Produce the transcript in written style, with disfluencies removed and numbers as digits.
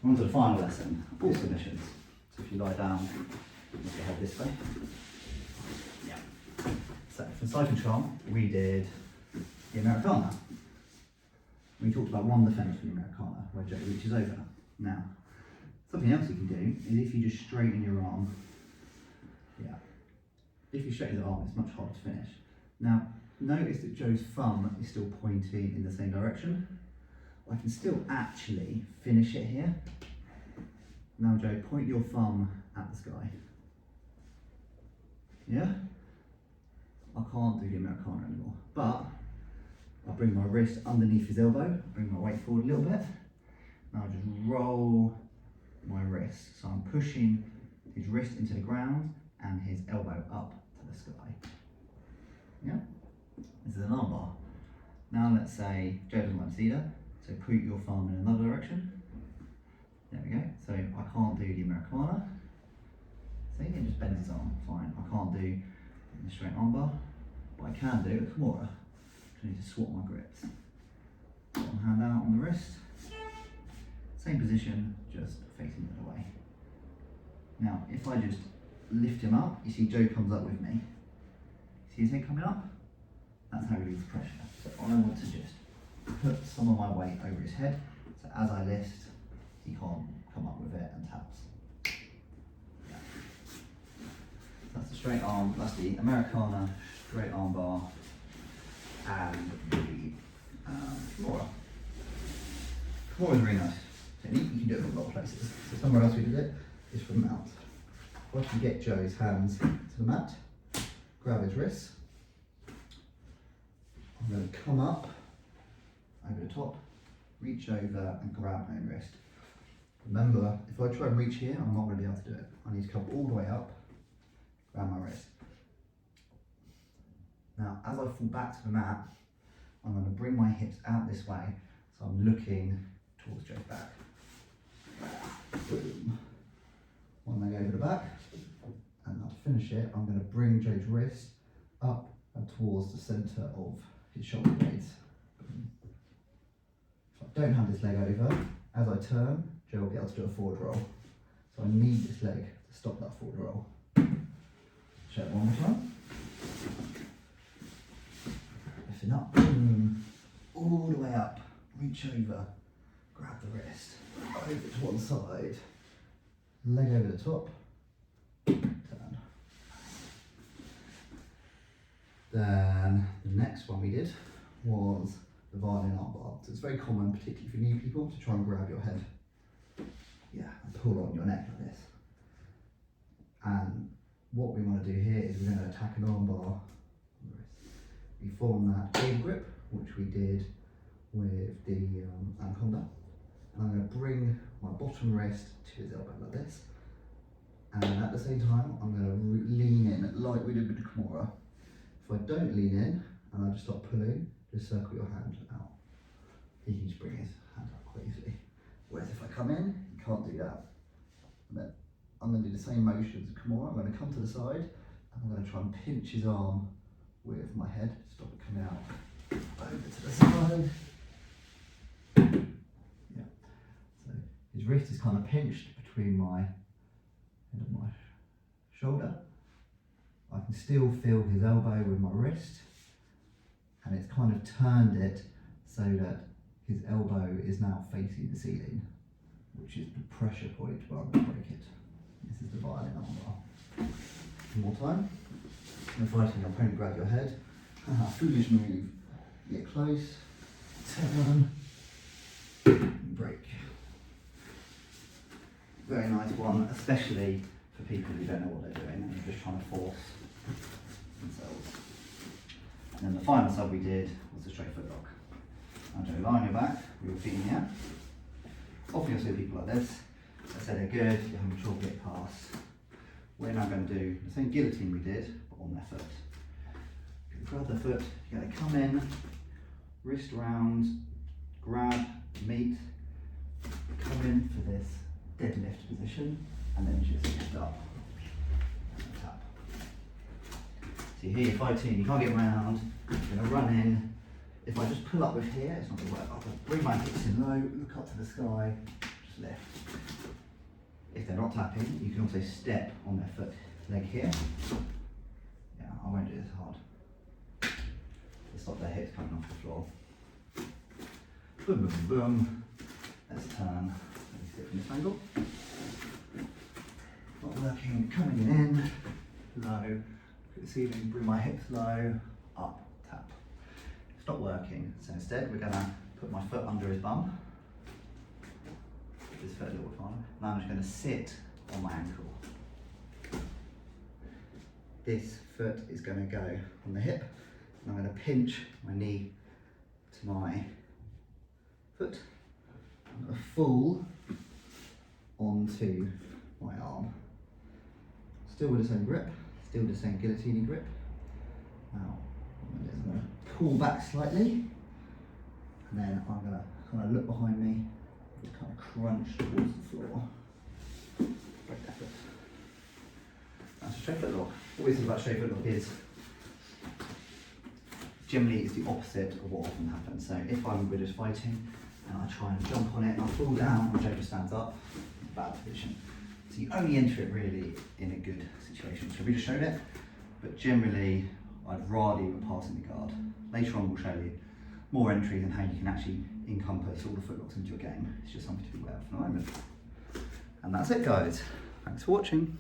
We're on to the final lesson, all submissions. So if you lie down, lift your head this way. Yeah. So for side control, we did the Americana. We talked about one defence for the Americana, where Joe reaches over. Now, something else you can do is if you just straighten your arm. Yeah. If you straighten the arm, it's much harder to finish. Now, notice that Joe's thumb is still pointing in the same direction. I can still actually finish it here. Now Joe, point your thumb at the sky. Yeah? I can't do the Americana anymore, but I'll bring my wrist underneath his elbow, bring my weight forward a little bit. Now I'll just roll my wrist. So I'm pushing his wrist into the ground and his elbow up to the sky. Yeah? This is an armbar. Now let's say Joe doesn't want to see that. So put your thumb in another direction. There we go. So I can't do the Americana. See, it just bends his arm. Fine. I can't do the straight armbar, but I can do a Kimura. I need to swap my grips. One hand out on the wrist. Same position, just facing the other way. Now, if I just lift him up, you see Joe comes up with me. See his head coming up? That's how he leaves pressure. So I want to just put some of my weight over his head, so as I lift, he can't come up with it and taps. Yeah. That's the straight arm, that's the Americana, straight arm bar, and the Kimura. Kimura is really nice technique, you can do it in a lot of places. So somewhere else we did it is from mount. Once you get Joe's hands to the mat, grab his wrists. I'm going to come up over the top, reach over and grab my own wrist. Remember, if I try and reach here, I'm not going to be able to do it. I need to come all the way up, grab my wrist. Now, as I fall back to the mat, I'm going to bring my hips out this way, so I'm looking towards Joe's back. Boom. One leg over the back, and now to finish it, I'm going to bring Joe's wrist up and towards the centre of his shoulder blades. If I don't have this leg over, as I turn, Joe will be able to do a forward roll. So I need this leg to stop that forward roll. Show it one more time. Lifting up, boom, all the way up, reach over, grab the wrist, over to one side, leg over the top, turn. Then the next one we did was the Violin Armbar. So it's very common, particularly for new people, to try and grab your head. Yeah, and pull on your neck like this. And what we want to do here is we're going to attack an armbar. We form that game grip, which we did with the Anaconda. And I'm going to bring my bottom wrist to his elbow like this. And at the same time, I'm going to lean in like we did with the Kimura. If I don't lean in and I just start pulling, just circle your hand out. He can just bring his hand up quite easily. Whereas if I come in, you can't do that. And then I'm going to do the same motion as Kimura. I'm going to come to the side and I'm going to try and pinch his arm with my head, stop it coming out. Over to the side. Yeah. So his wrist is kind of pinched between my head and my shoulder. I can still feel his elbow with my wrist, and it's kind of turned it so that his elbow is now facing the ceiling, which is the pressure point where I'm going to break it. This is the Violin Armbar. One more time. When fighting your opponent, grab your head. Foolish move. Get close. Turn. Break. Very nice one, especially for people who don't know what they're doing and are just trying to force themselves. And then the final sub we did was the straight footlock. Now Joe, lie on your back with your feet in the air. Often you'll see people like this. I say they're good, you're having trouble getting past. We're now going to do the same guillotine we did, but on their foot. You grab their foot, you're going to come in, wrist round, grab, meet, come in for this deadlift position, and then just lift up and tap. So here you're fighting, you can't get around, you're going to run in. If I just pull up with here, it's not going to work. I'll bring my hips in low, look up to the sky, just lift. If they're not tapping, you can also step on their foot leg here. Yeah, I won't do this hard. To stop their hips coming off the floor. Boom, boom, boom. Let's turn. Let me sit from this angle. Not working, coming in, low, look at the ceiling, bring my hips low, up, tap. It's not working, so instead we're gonna put my foot under his bum. This foot a little farther. Now I'm just gonna sit on my ankle. This foot is gonna go on the hip, and I'm gonna pinch my knee to my foot. I'm gonna fall onto my arm. Still with the same grip, still the same guillotine grip. Now, I'm going to pull back slightly, and then I'm going to kind of look behind me, just kind of crunch towards the floor. Break that foot. That's a straight foot lock. What we think about straight foot lock is, generally it's the opposite of what often happens. So if we're just fighting, and I try and jump on it, and I fall down, my Joker stands up, bad position. So you only enter it really in a good situation. So we just showed it, but generally I'd rather you were passing the guard. Later on we'll show you more entries and how you can actually encompass all the footlocks into your game. It's just something to be aware of for the moment. And that's it guys. Thanks for watching.